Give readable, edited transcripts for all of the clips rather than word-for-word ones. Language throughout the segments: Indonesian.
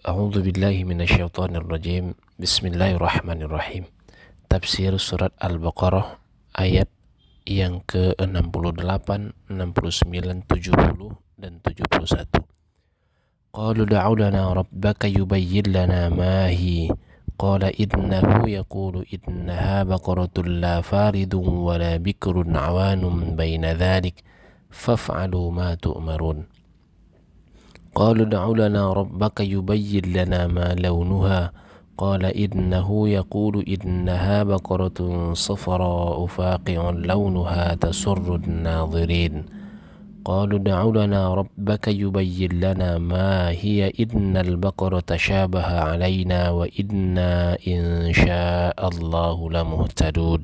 A'udzu billahi minasyaitonir rajim. Bismillahirrahmanirrahim. Tafsir surat Al-Baqarah ayat yang ke-68, 69, 70 dan 71. Qalu da'u lana rabbaka yubayyin lana ma hi. Qala innahu yaqulu innaha baqaratun la faridun wa la bikrun awanun baina dhalik faf'alu ma tu'marun. قالوا ادع لنا ربك يبين لنا ما لونها قال إنه يقول إنها بقرة صفراء فاقع لونها تسر الناظرين قالوا ادع لنا ربك يبين لنا ما هي إن البقرة تشابه علينا وإنا إن شاء الله لمهتدون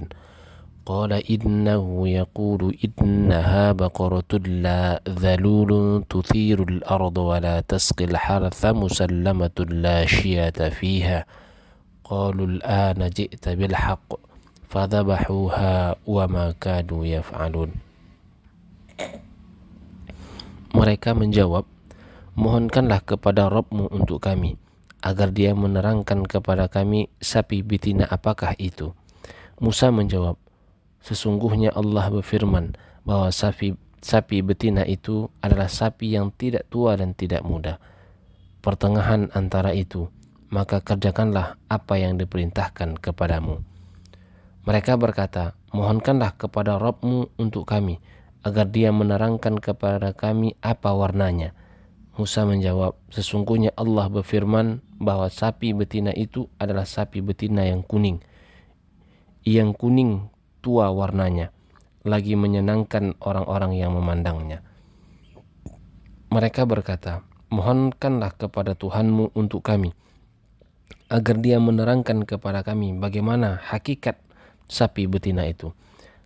قال إنه يقول إنها بقرة لا ذلول تثير الأرض ولا تسقي الحرث مسلمة لا شية فيها قالوا الآن جئت بالحق فذبحوها وما كانوا يفعلون. Mereka menjawab, mohonkanlah kepada Rabb-Mu untuk kami agar dia menerangkan kepada kami sapi betina apakah itu. Musa menjawab, sesungguhnya Allah berfirman bahwa sapi betina itu adalah sapi yang tidak tua dan tidak muda, pertengahan antara itu, maka kerjakanlah apa yang diperintahkan kepadamu. Mereka berkata, mohonkanlah kepada Rabb-Mu untuk kami agar dia menerangkan kepada kami apa warnanya. Musa menjawab, sesungguhnya Allah berfirman bahwa sapi betina itu adalah sapi betina yang kuning tua warnanya, lagi menyenangkan orang-orang yang memandangnya. Mereka berkata, mohonkanlah kepada Tuhanmu untuk kami agar dia menerangkan kepada kami bagaimana hakikat sapi betina itu,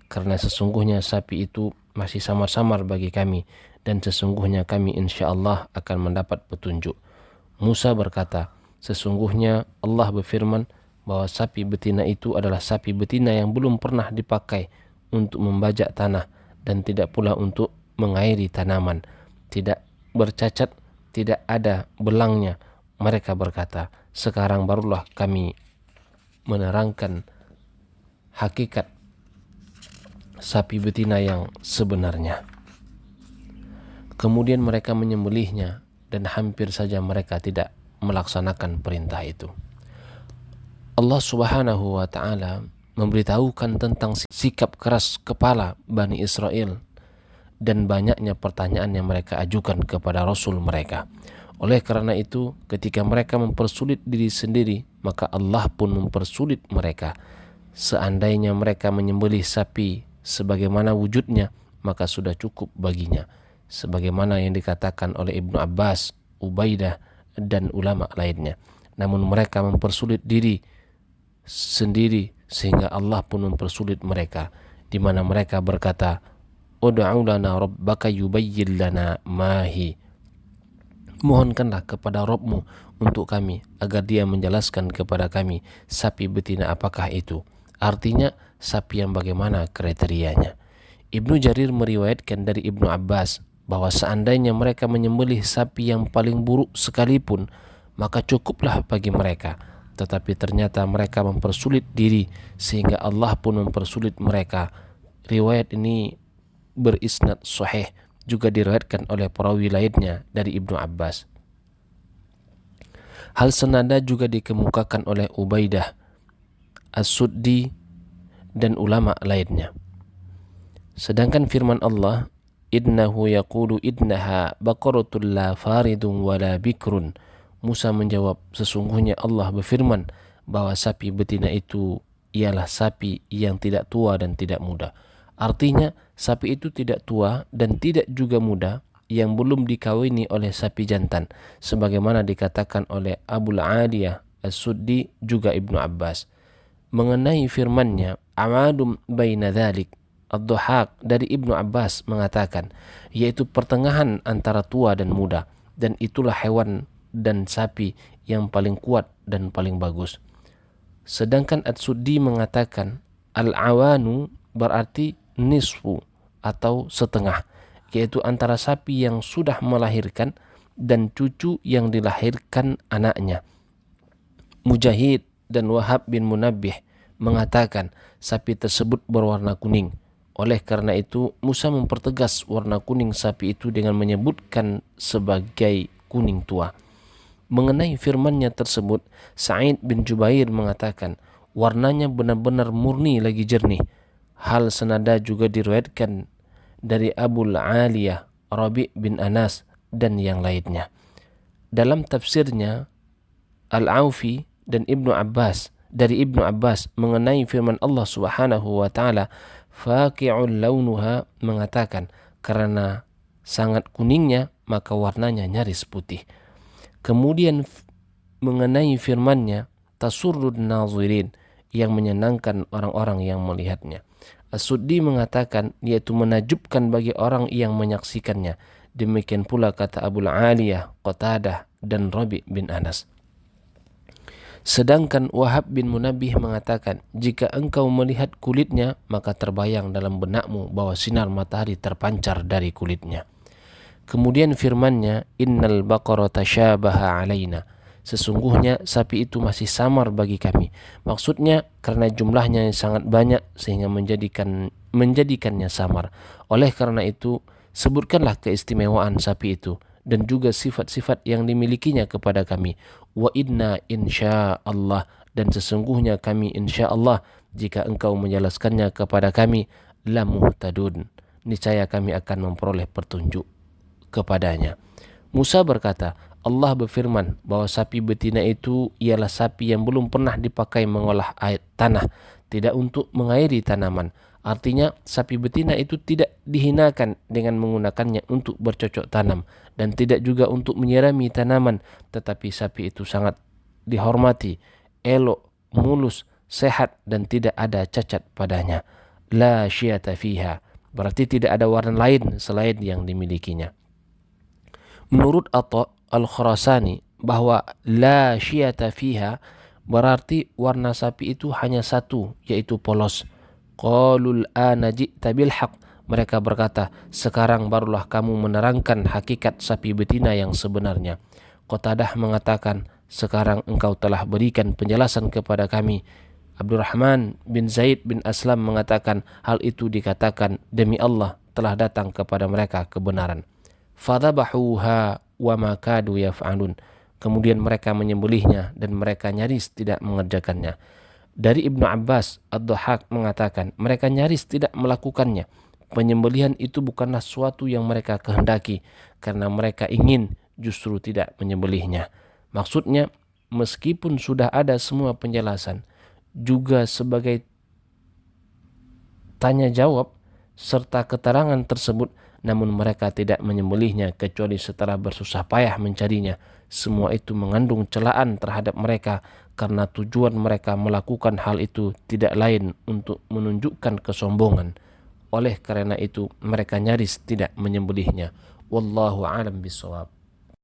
karena sesungguhnya sapi itu masih samar-samar bagi kami dan sesungguhnya kami insyaallah akan mendapat petunjuk. Musa berkata, sesungguhnya Allah berfirman bahwa sapi betina itu adalah sapi betina yang belum pernah dipakai untuk membajak tanah dan tidak pula untuk mengairi tanaman, tidak bercacat, tidak ada belangnya. Mereka berkata, sekarang barulah kami menerangkan hakikat sapi betina yang sebenarnya. Kemudian mereka menyembelihnya dan hampir saja mereka tidak melaksanakan perintah itu. Allah Subhanahu wa ta'ala memberitahukan tentang sikap keras kepala Bani Israel dan banyaknya pertanyaan yang mereka ajukan kepada Rasul mereka. Oleh karena itu, ketika mereka mempersulit diri sendiri, maka Allah pun mempersulit mereka. Seandainya mereka menyembelih sapi sebagaimana wujudnya, maka sudah cukup baginya. Sebagaimana yang dikatakan oleh Ibnu Abbas, Ubaidah, dan ulama lainnya. Namun mereka mempersulit diri sendiri sehingga Allah pun mempersulit mereka, di mana mereka berkata, ud'u lana rabbaka yubayyin lana ma hi. Mohonkanlah kepada Rabb-Mu untuk kami agar dia menjelaskan kepada kami sapi betina apakah itu, artinya sapi yang bagaimana kriterianya. Ibnu Jarir meriwayatkan dari Ibnu Abbas bahwa seandainya mereka menyembelih sapi yang paling buruk sekalipun, maka cukuplah bagi mereka. Tetapi ternyata mereka mempersulit diri sehingga Allah pun mempersulit mereka. Riwayat ini berisnad sahih, juga diriwayatkan oleh perawi lainnya dari Ibnu Abbas. Hal senada juga dikemukakan oleh Ubaidah, As-Suddi, dan ulama lainnya. Sedangkan firman Allah, innahu yaqulu innaha baqaratun la faridun wa la bikrun. Musa menjawab, sesungguhnya Allah berfirman bahwa sapi betina itu ialah sapi yang tidak tua dan tidak muda. Artinya, sapi itu tidak tua dan tidak juga muda, yang belum dikawini oleh sapi jantan, sebagaimana dikatakan oleh Abul Aliyah As-Suddi juga Ibnu Abbas. Mengenai firman-Nya, amadum baina dhalik, Ad-Dhahak dari Ibnu Abbas mengatakan, yaitu pertengahan antara tua dan muda, dan itulah hewan dan sapi yang paling kuat dan paling bagus. Sedangkan At-Suddi mengatakan al-awanu berarti nisfu atau setengah, yaitu antara sapi yang sudah melahirkan dan cucu yang dilahirkan anaknya. Mujahid dan Wahab bin Munabbih mengatakan sapi tersebut berwarna kuning. Oleh karena itu Musa mempertegas warna kuning sapi itu dengan menyebutkan sebagai kuning tua. Mengenai firman-Nya tersebut, Sa'id bin Jubair mengatakan warnanya benar-benar murni lagi jernih. Hal senada juga diriwayatkan dari Abul Aliyah, Rabi' bin Anas dan yang lainnya. Dalam tafsirnya Al-Aufi dan dari Ibnu Abbas mengenai firman Allah Subhanahu wa taala, faqi'ul launuha, mengatakan karena sangat kuningnya maka warnanya nyaris putih. Kemudian mengenai firman-Nya, tasurrud nazirin, yang menyenangkan orang-orang yang melihatnya. As-Suddi mengatakan yaitu menakjubkan bagi orang yang menyaksikannya. Demikian pula kata Abul Aliyah, Qatadah dan Rabi' bin Anas. Sedangkan Wahab bin Munabbih mengatakan, jika engkau melihat kulitnya, maka terbayang dalam benakmu bahwa sinar matahari terpancar dari kulitnya. Kemudian firman-Nya, innal baqara tasyabaha alaina, sesungguhnya sapi itu masih samar bagi kami. Maksudnya karena jumlahnya yang sangat banyak sehingga menjadikannya samar. Oleh karena itu, sebutkanlah keistimewaan sapi itu dan juga sifat-sifat yang dimilikinya kepada kami. Wa inna insyaallah, dan sesungguhnya kami insyaallah jika engkau menjelaskannya kepada kami, la muhtadun, niscaya kami akan memperoleh petunjuk kepadanya. Musa berkata, Allah berfirman bahwa sapi betina itu ialah sapi yang belum pernah dipakai mengolah air tanah, tidak untuk mengairi tanaman. Artinya sapi betina itu tidak dihinakan dengan menggunakannya untuk bercocok tanam dan tidak juga untuk menyirami tanaman, tetapi sapi itu sangat dihormati, elok, mulus, sehat dan tidak ada cacat padanya. La syiata fiha, berarti tidak ada warna lain selain yang dimilikinya. Menurut Atha Al-Khurasani bahwa la syiata fiha berarti warna sapi itu hanya satu, yaitu polos. Qalul ana ji'ta bil haq, mereka berkata, sekarang barulah kamu menerangkan hakikat sapi betina yang sebenarnya. Qatadah mengatakan, sekarang engkau telah berikan penjelasan kepada kami. Abdurrahman bin Zaid bin Aslam mengatakan, hal itu dikatakan demi Allah telah datang kepada mereka kebenaran. Fadhabahuha wa ma kadu yaf'alun, kemudian mereka menyembelihnya dan mereka nyaris tidak mengerjakannya. Dari Ibnu Abbas, Ad-Dhahhak mengatakan mereka nyaris tidak melakukannya. Penyembelihan itu bukanlah suatu yang mereka kehendaki, karena mereka ingin justru tidak menyembelihnya. Maksudnya, meskipun sudah ada semua penjelasan, juga sebagai tanya jawab serta keterangan tersebut, namun mereka tidak menyembelihnya kecuali setelah bersusah payah mencarinya. Semua itu mengandung celaan terhadap mereka, karena tujuan mereka melakukan hal itu tidak lain untuk menunjukkan kesombongan. Oleh karena itu mereka nyaris tidak menyembelihnya. Wallahu a'lam bishawab.